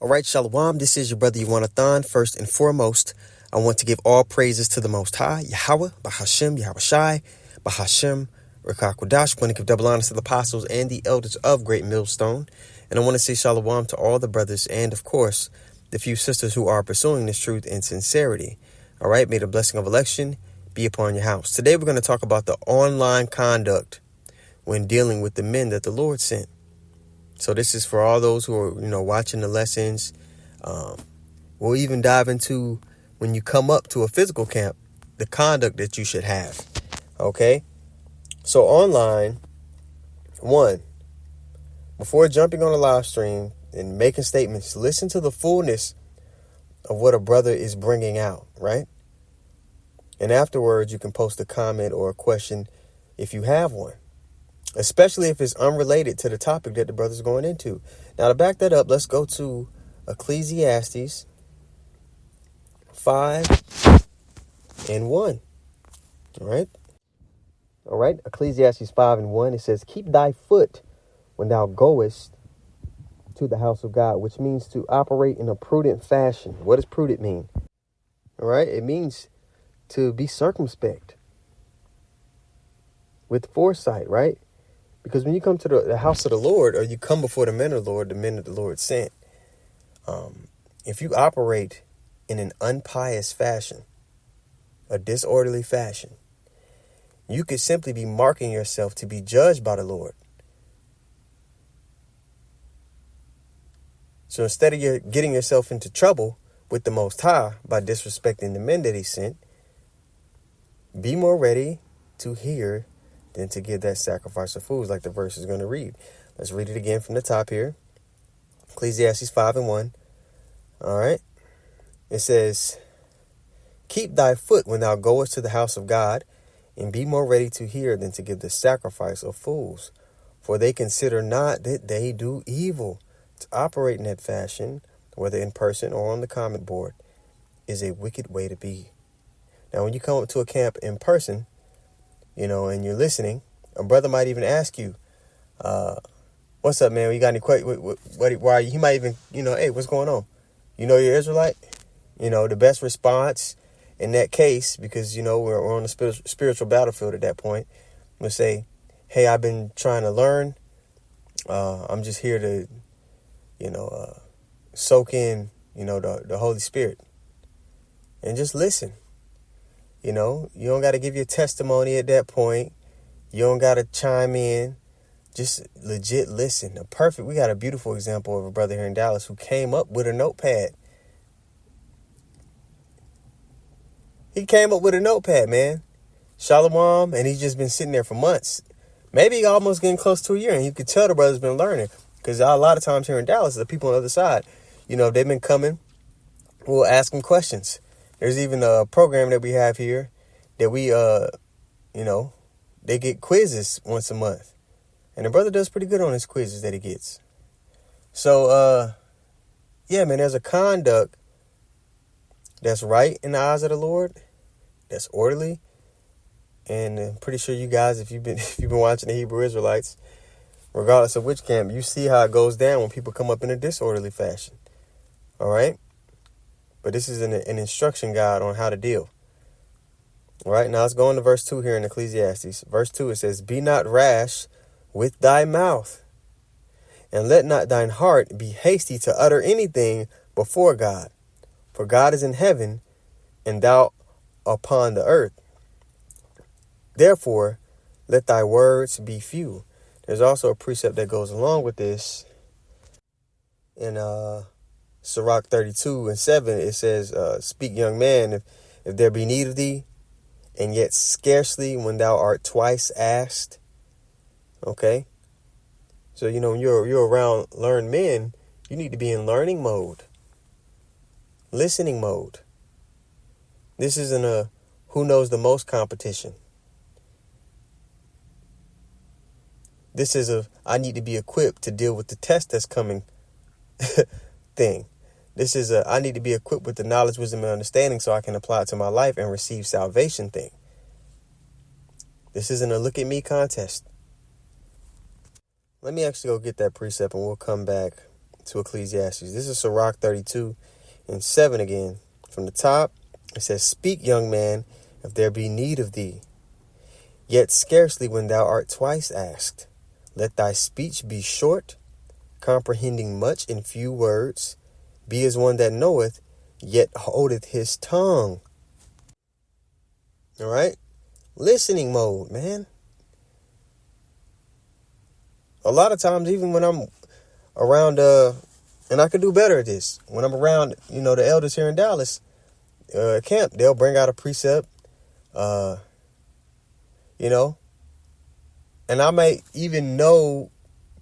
All right, Shalom. This is your brother Yawanathan. First and foremost, I want to give all praises to the Most High, Yahweh, Bahashem, Yahawashi, Bahashem, Rakakwadash. I want to give double honors to the apostles and the elders of Great Millstone. And I want to say Shalom to all the brothers and, of course, the few sisters who are pursuing this truth in sincerity. All right, may the blessing of election be upon your house. Today, we're going to talk about the online conduct when dealing with the men that the Lord sent. So this is for all those who are, watching the lessons. We'll even dive into when you come up to a physical camp, the conduct that you should have. Okay. So online, one, before jumping on a live stream and making statements, listen to the fullness of what a brother is bringing out. Right. And afterwards, you can post a comment or a question if you have one. Especially if it's unrelated to the topic that the brother's going into. Now, to back that up, let's go to Ecclesiastes 5:1. All right. Ecclesiastes 5:1. It says, keep thy foot when thou goest to the house of God, which means to operate in a prudent fashion. What does prudent mean? All right. It means to be circumspect with foresight, right? Because when you come to the house of the Lord, or you come before the men of the Lord, the men that the Lord sent, if you operate in an unpious fashion, a disorderly fashion, you could simply be marking yourself to be judged by the Lord. So instead of you getting yourself into trouble with the Most High by disrespecting the men that he sent, be more ready to hear than to give that sacrifice of fools, like the verse is going to read. Let's read it again from the top here. Ecclesiastes 5:1. All right. It says, keep thy foot when thou goest to the house of God, and be more ready to hear than to give the sacrifice of fools. For they consider not that they do evil. To operate in that fashion, whether in person or on the comment board, is a wicked way to be. Now, when you come up to a camp in person, and you're listening, a brother might even ask you, what's up, man? You got any questions? Why? He might even, hey, what's going on? You're Israelite? The best response in that case, because, we're on the spiritual battlefield at that point, we'll say, hey, I've been trying to learn. I'm just here to, soak in, the Holy Spirit and just listen. You don't got to give your testimony at that point. You don't got to chime in. Just legit listen. We got a beautiful example of a brother here in Dallas who came up with a notepad. He came up with a notepad, man. Shalom, and he's just been sitting there for months. Maybe almost getting close to a year, and you could tell the brother's been learning. Because a lot of times here in Dallas, the people on the other side, they've been coming, we'll ask them questions. There's even a program that we have here that we, they get quizzes once a month. And the brother does pretty good on his quizzes that he gets. So, man, there's a conduct that's right in the eyes of the Lord, that's orderly. And I'm pretty sure you guys, if you've been watching the Hebrew Israelites, regardless of which camp, you see how it goes down when people come up in a disorderly fashion. All right? But this is an instruction guide on how to deal. All right, now let's go on to verse 2 here in Ecclesiastes. Verse 2, it says, be not rash with thy mouth, and let not thine heart be hasty to utter anything before God. For God is in heaven, and thou upon the earth. Therefore, let thy words be few. There's also a precept that goes along with this. In Sirach 32:7, it says, speak, young man, if there be need of thee, and yet scarcely when thou art twice asked. Okay? So, when you're around learned men, you need to be in learning mode, listening mode. This isn't a who knows the most competition. This is I need to be equipped to deal with the test that's coming thing. This is I need to be equipped with the knowledge, wisdom, and understanding so I can apply it to my life and receive salvation thing. This isn't a look at me contest. Let me actually go get that precept and we'll come back to Ecclesiastes. This is Sirach 32 and 7 again. From the top, it says, "Speak, young man, if there be need of thee, yet scarcely when thou art twice asked. Let thy speech be short, comprehending much in few words. Be as one that knoweth, yet holdeth his tongue." All right? Listening mode, man. A lot of times, even when I'm around, and I could do better at this, when I'm around, the elders here in Dallas, camp, they'll bring out a precept, and I might even know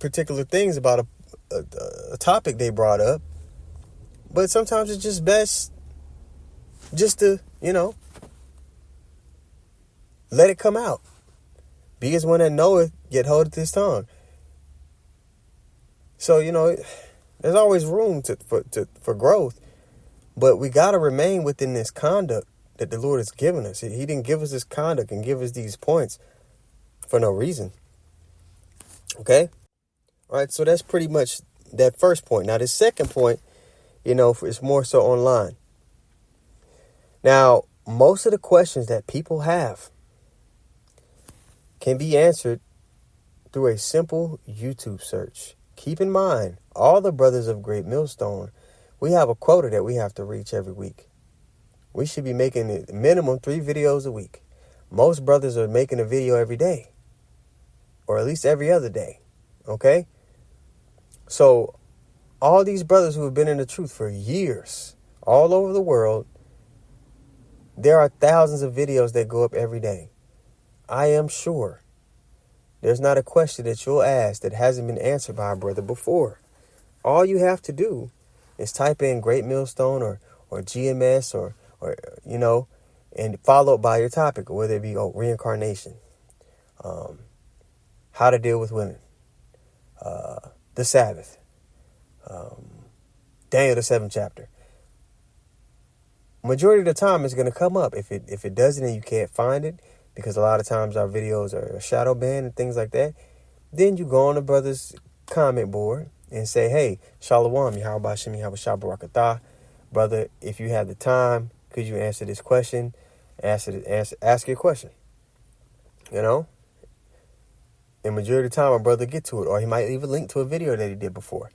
particular things about a topic they brought up, but sometimes it's just best just to, let it come out. Be as one that knoweth, yet holdeth his tongue. So, there's always room for growth, but we got to remain within this conduct that the Lord has given us. He didn't give us this conduct and give us these points for no reason. Okay? All right, so that's pretty much that first point. Now, the second point, is more so online. Now, most of the questions that people have can be answered through a simple YouTube search. Keep in mind, all the brothers of Great Millstone, we have a quota that we have to reach every week. We should be making a minimum 3 videos a week. Most brothers are making a video every day, or at least every other day. Okay? So all these brothers who have been in the truth for years, all over the world, there are thousands of videos that go up every day. I am sure there's not a question that you'll ask that hasn't been answered by a brother before. All you have to do is type in Great Millstone or GMS or and follow up by your topic, whether it be reincarnation, how to deal with women, the Sabbath, Daniel the 7th chapter. Majority of the time it's going to come up. If it doesn't and you can't find it, because a lot of times our videos are shadow banned and things like that, then you go on the brother's comment board and say, "Hey, Shalom, Yahweh Shem, Yahweh Barakatah. Brother, if you have the time, could you answer this question? Ask your question." And majority of the time, a brother get to it, or he might leave a link to a video that he did before.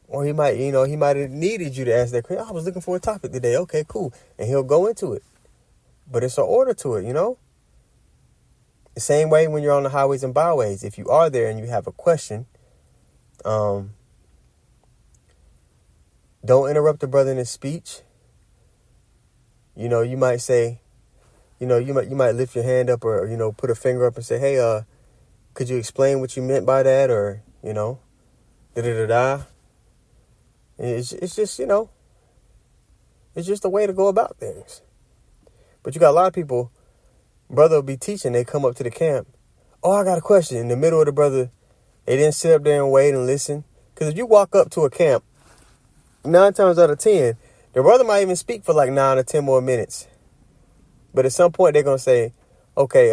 Or he might have needed you to ask that question. "I was looking for a topic today." Okay, cool. And he'll go into it. But it's an order to it, The same way when you're on the highways and byways. If you are there and you have a question, don't interrupt the brother in his speech. You might say, you might lift your hand up or, put a finger up and say, "Hey, could you explain what you meant by that?" Or, da-da-da-da. It's just, it's just a way to go about things. But you got a lot of people, brother will be teaching, they come up to the camp. "Oh, I got a question." In the middle of the brother, they didn't sit up there and wait and listen. Because if you walk up to a camp, 9 times out of 10, the brother might even speak for like 9 or 10 more minutes. But at some point, they're going to say, "Okay,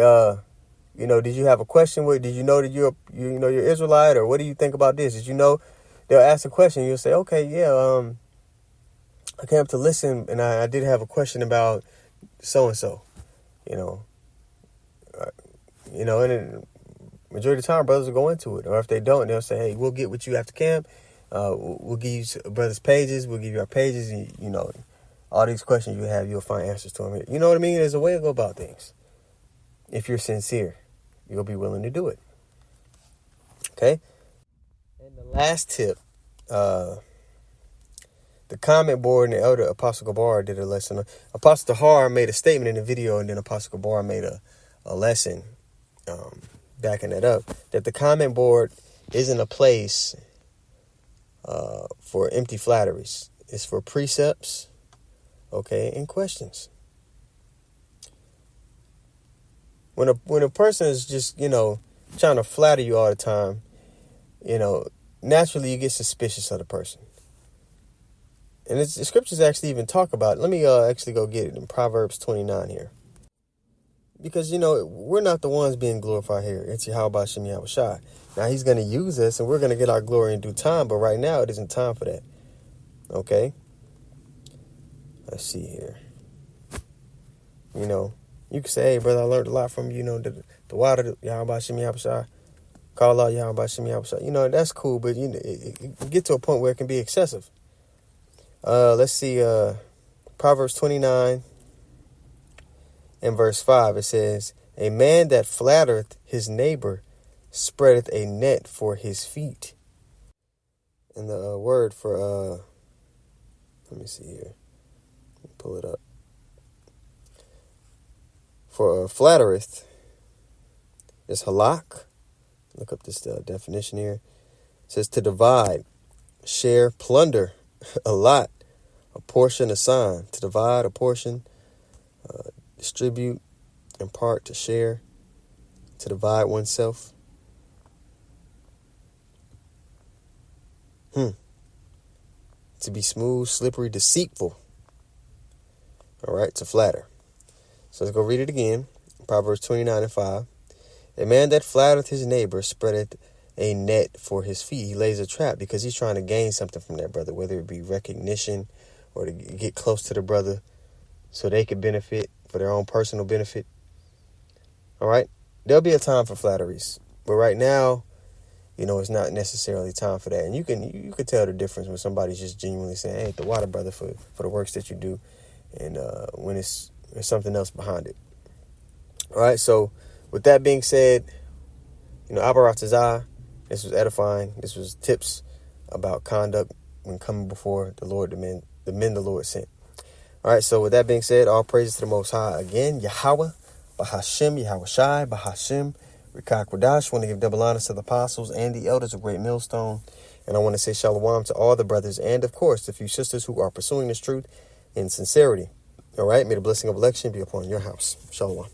did you have a question? Did you know that you're Israelite? Or what do you think about this? Did you know?" They'll ask a question. You'll say, "Okay, yeah, I came up to listen, and I did have a question about so-and-so." And then majority of the time, brothers will go into it. Or if they don't, they'll say, "Hey, we'll get with you after camp. We'll give you brothers' pages. We'll give you our pages. And, all these questions you have, you'll find answers to them." You know what I mean? There's a way to go about things. If you're sincere, you'll be willing to do it. Okay? And the last tip, the comment board and the elder Apostle Gabar did a lesson. Apostle Tahar made a statement in the video, and then Apostle Gabar made a lesson backing it up, that the comment board isn't a place for empty flatteries. It's for precepts, okay, and questions. When a person is just, trying to flatter you all the time, naturally you get suspicious of the person. And the scriptures actually even talk about it. Let me actually go get it in Proverbs 29 here. because, we're not the ones being glorified here. It's Yahweh Hashem Yahweh Shai. Now, he's going to use us, and we're going to get our glory in due time. But right now, it isn't time for that. Okay? Let's see here. You can say, hey, brother, I learned a lot from you. The water, Yahweh Hashem Yahweh Shai. Call out Yahweh Hashem Yahweh Shai. That's cool, but it get to a point where it can be excessive. Let's see. Proverbs 29 and verse 5. It says, a man that flattereth his neighbor spreadeth a net for his feet. And the word for, let me see here. Pull it up. For flattereth is halak. Look up this definition here. It says to divide, share, plunder, a lot, a portion, assign. To divide, a portion, distribute, impart, to share, to divide oneself. To be smooth, slippery, deceitful. All right, to flatter. So let's go read it again. Proverbs 29 and 5. A man that flattereth his neighbor spreadeth a net for his feet. He lays a trap because he's trying to gain something from that brother, whether it be recognition or to get close to the brother so they can benefit for their own personal benefit. All right. There'll be a time for flatteries. But right now, it's not necessarily time for that. And you can tell the difference when somebody's just genuinely saying, hey, the water, brother, for the works that you do. And when there's something else behind it. All right. So with that being said, Abaratazah, this was edifying. This was tips about conduct when coming before the Lord, the men the Lord sent. All right, so with that being said, all praises to the Most High. Again, Yahweh, Bahashem, Yahweh Shai, Bahashem, Rikak Radash. Want to give double honors to the apostles and the elders of Great Millstone. And I want to say shalom to all the brothers and, of course, the few sisters who are pursuing this truth in sincerity. All right, may the blessing of election be upon your house. Shalom.